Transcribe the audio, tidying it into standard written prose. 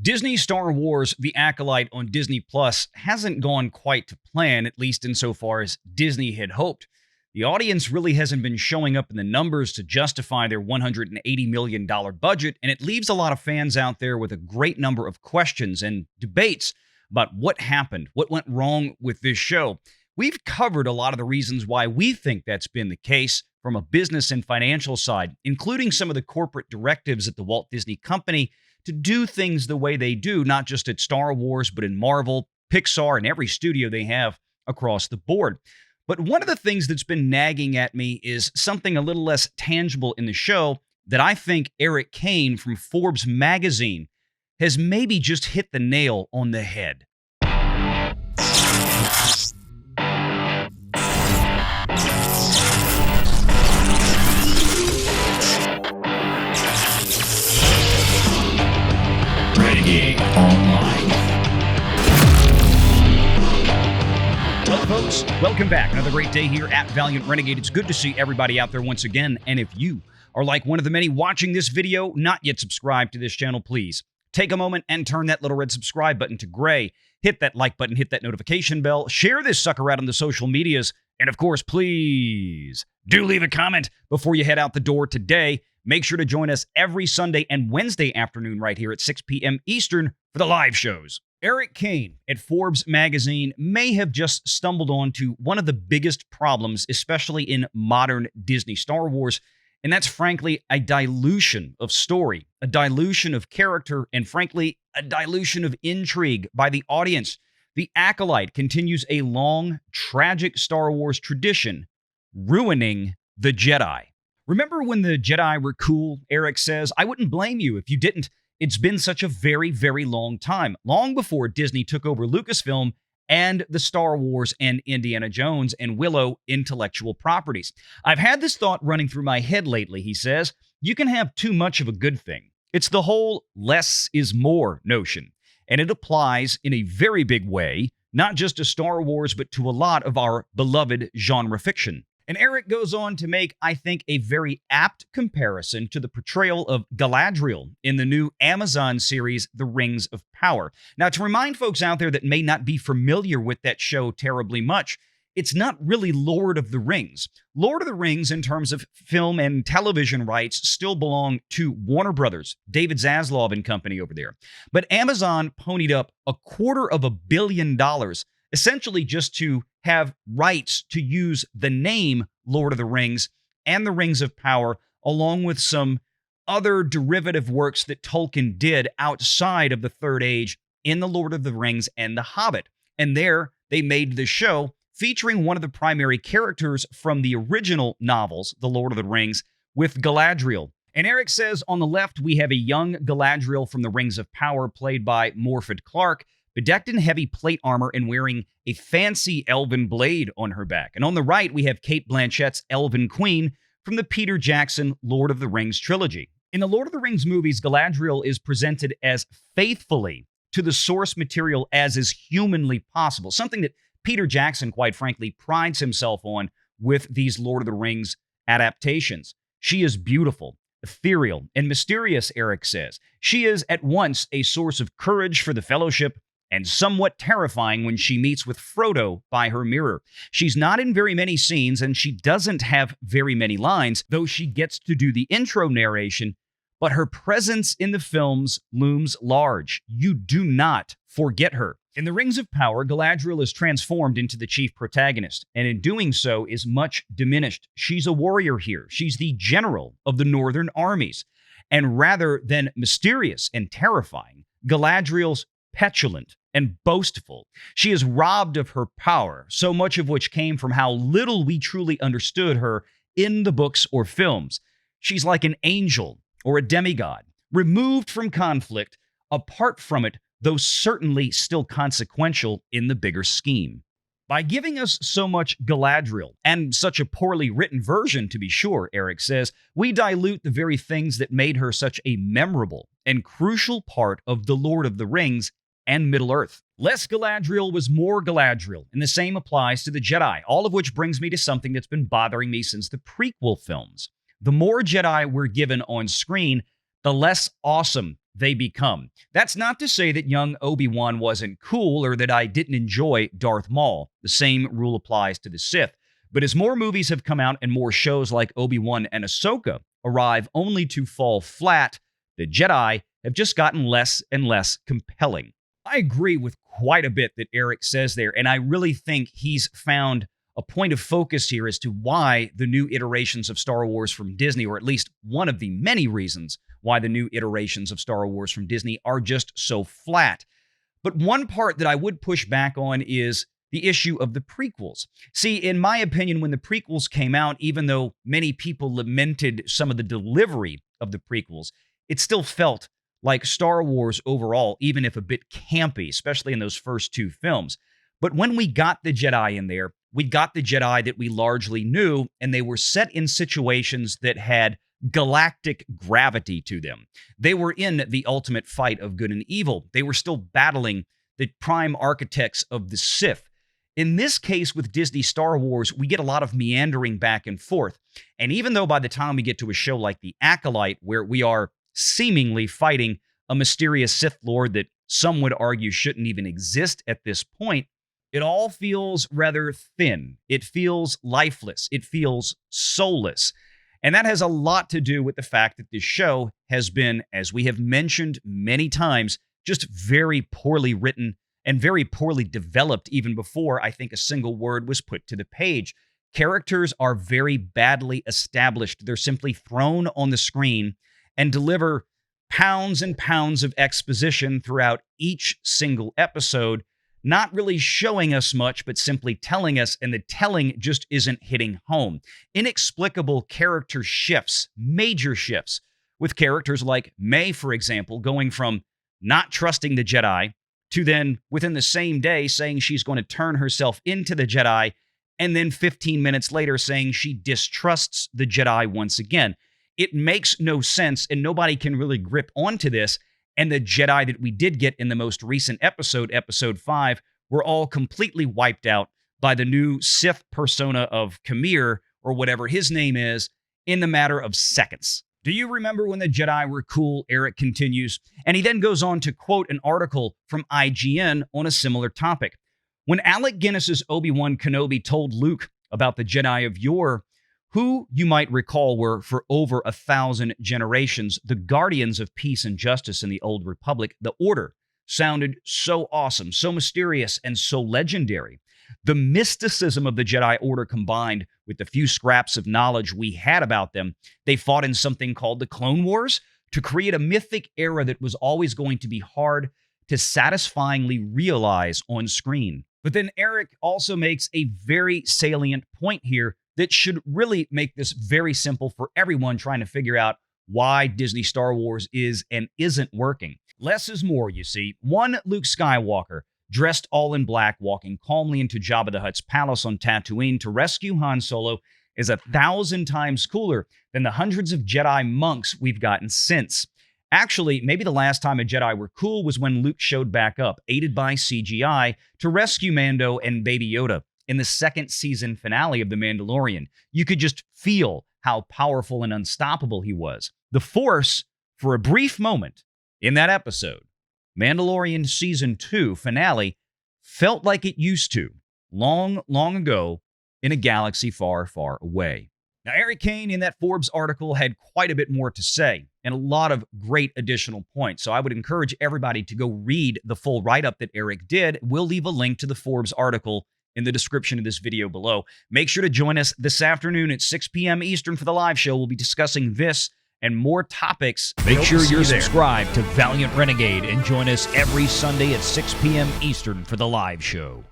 Disney's Star Wars The Acolyte on Disney Plus hasn't gone quite to plan, at least insofar as Disney had hoped. The audience really hasn't been showing up in the numbers to justify their $180 million budget, and it leaves a lot of fans out there with a great number of questions and debates about what happened, what went wrong with this show. We've covered a lot of the reasons why we think that's been the case from a business and financial side, including some of the corporate directives at the Walt Disney Company to do things the way they do, not just at Star Wars, but in Marvel, Pixar, and every studio they have across the board. But one of the things that's been nagging at me is something a little less tangible in the show that I think Erik Kain from Forbes magazine has maybe just hit the nail on the head. Renegade Online. Well, folks, welcome back. Another great day here at Valiant Renegade. It's good to see everybody out there once again. And if you are like one of the many watching this video, not yet subscribed to this channel, please take a moment and turn that little red subscribe button to gray. Hit that like button, hit that notification bell, share this sucker out on the social medias, and of course, please do leave a comment before you head out the door today. Make sure to join us every Sunday and Wednesday afternoon right here at 6 p.m. Eastern for the live shows. Erik Kain at Forbes magazine may have just stumbled onto one of the biggest problems, especially in modern Disney Star Wars, and that's frankly a dilution of story, a dilution of character, and frankly, a dilution of intrigue by the audience. The Acolyte continues a long, tragic Star Wars tradition, ruining the Jedi. Remember when the Jedi were cool, Erik says? I wouldn't blame you if you didn't. It's been such a very, very long time, long before Disney took over Lucasfilm and the Star Wars and Indiana Jones and Willow intellectual properties. I've had this thought running through my head lately, he says. You can have too much of a good thing. It's the whole less is more notion. And it applies in a very big way, not just to Star Wars, but to a lot of our beloved genre fiction. And Erik goes on to make, I think, a very apt comparison to the portrayal of Galadriel in the new Amazon series, The Rings of Power. Now, to remind folks out there that may not be familiar with that show terribly much, it's not really Lord of the Rings. Lord of the Rings, in terms of film and television rights, still belong to Warner Brothers, David Zaslav and company over there. But Amazon ponied up $250 million, essentially just to have rights to use the name Lord of the Rings and the Rings of Power, along with some other derivative works that Tolkien did outside of the Third Age in the Lord of the Rings and the Hobbit. And there they made the show featuring one of the primary characters from the original novels, The Lord of the Rings, with Galadriel. And Erik says on the left, we have a young Galadriel from the Rings of Power, played by Morfydd Clark, bedecked in heavy plate armor and wearing a fancy elven blade on her back. And on the right, we have Cate Blanchett's Elven Queen from the Peter Jackson Lord of the Rings trilogy. In the Lord of the Rings movies, Galadriel is presented as faithfully to the source material as is humanly possible, something that Peter Jackson, quite frankly, prides himself on with these Lord of the Rings adaptations. She is beautiful, ethereal, and mysterious, Erik says. She is at once a source of courage for the Fellowship and somewhat terrifying when she meets with Frodo by her mirror. She's not in very many scenes, and she doesn't have very many lines, though she gets to do the intro narration, but her presence in the films looms large. You do not forget her. In The Rings of Power, Galadriel is transformed into the chief protagonist, and in doing so is much diminished. She's a warrior here. She's the general of the northern armies. And rather than mysterious and terrifying, Galadriel's petulant and boastful. She is robbed of her power, so much of which came from how little we truly understood her in the books or films. She's like an angel or a demigod, removed from conflict, apart from it, though certainly still consequential in the bigger scheme. By giving us so much Galadriel, and such a poorly written version to be sure, Erik says, we dilute the very things that made her such a memorable and crucial part of The Lord of the Rings and Middle-earth. Less Galadriel was more Galadriel, and the same applies to the Jedi, all of which brings me to something that's been bothering me since the prequel films. The more Jedi we're given on screen, the less awesome they become. That's not to say that young Obi-Wan wasn't cool or that I didn't enjoy Darth Maul. The same rule applies to the Sith. But as more movies have come out and more shows like Obi-Wan and Ahsoka arrive only to fall flat, the Jedi have just gotten less and less compelling. I agree with quite a bit that Erik says there, and I really think he's found a point of focus here as to why the new iterations of Star Wars from Disney, or at least one of the many reasons why the new iterations of Star Wars from Disney are just so flat. But one part that I would push back on is the issue of the prequels. See, in my opinion, when the prequels came out, even though many people lamented some of the delivery of the prequels, it still felt like Star Wars overall, even if a bit campy, especially in those first two films. But when we got the Jedi in there, we got the Jedi that we largely knew, and they were set in situations that had galactic gravity to them. They were in the ultimate fight of good and evil. They were still battling the prime architects of the Sith. In this case, with Disney Star Wars, we get a lot of meandering back and forth. And even though by the time we get to a show like The Acolyte, where we are seemingly fighting a mysterious Sith Lord that some would argue shouldn't even exist at this point, it all feels rather thin. It feels lifeless. It feels soulless. And that has a lot to do with the fact that this show has been, as we have mentioned many times, just very poorly written and very poorly developed even before I think a single word was put to the page. Characters are very badly established. They're simply thrown on the screen and deliver pounds and pounds of exposition throughout each single episode, not really showing us much, but simply telling us, and the telling just isn't hitting home. Inexplicable character shifts, major shifts, with characters like May, for example, going from not trusting the Jedi to then, within the same day, saying she's going to turn herself into the Jedi, and then 15 minutes later saying she distrusts the Jedi once again. It makes no sense, and nobody can really grip onto this. And the Jedi that we did get in the most recent episode, Episode 5, were all completely wiped out by the new Sith persona of Khmer, or whatever his name is, in the matter of seconds. Do you remember when the Jedi were cool? Erik continues. And he then goes on to quote an article from IGN on a similar topic. When Alec Guinness's Obi-Wan Kenobi told Luke about the Jedi of yore, who you might recall were, for over 1,000 generations, the guardians of peace and justice in the Old Republic, the Order, sounded so awesome, so mysterious, and so legendary. The mysticism of the Jedi Order combined with the few scraps of knowledge we had about them, they fought in something called the Clone Wars to create a mythic era that was always going to be hard to satisfyingly realize on screen. But then Erik also makes a very salient point here that should really make this very simple for everyone trying to figure out why Disney Star Wars is and isn't working. Less is more, you see. One Luke Skywalker, dressed all in black, walking calmly into Jabba the Hutt's palace on Tatooine to rescue Han Solo, is 1,000 times cooler than the hundreds of Jedi monks we've gotten since. Actually, maybe the last time a Jedi were cool was when Luke showed back up, aided by CGI, to rescue Mando and Baby Yoda. In the second season finale of The Mandalorian, you could just feel how powerful and unstoppable he was. The Force, for a brief moment in that episode, Mandalorian Season 2 finale, felt like it used to, long, long ago, in a galaxy far, far away. Now, Erik Kain in that Forbes article had quite a bit more to say and a lot of great additional points. So I would encourage everybody to go read the full write-up that Erik did. We'll leave a link to the Forbes article in the description of this video below. Make sure to join us this afternoon at 6 p.m. Eastern for the live show. We'll be discussing this and more topics. Make sure you're subscribed to Valiant Renegade and join us every Sunday at 6 p.m. Eastern for the live show.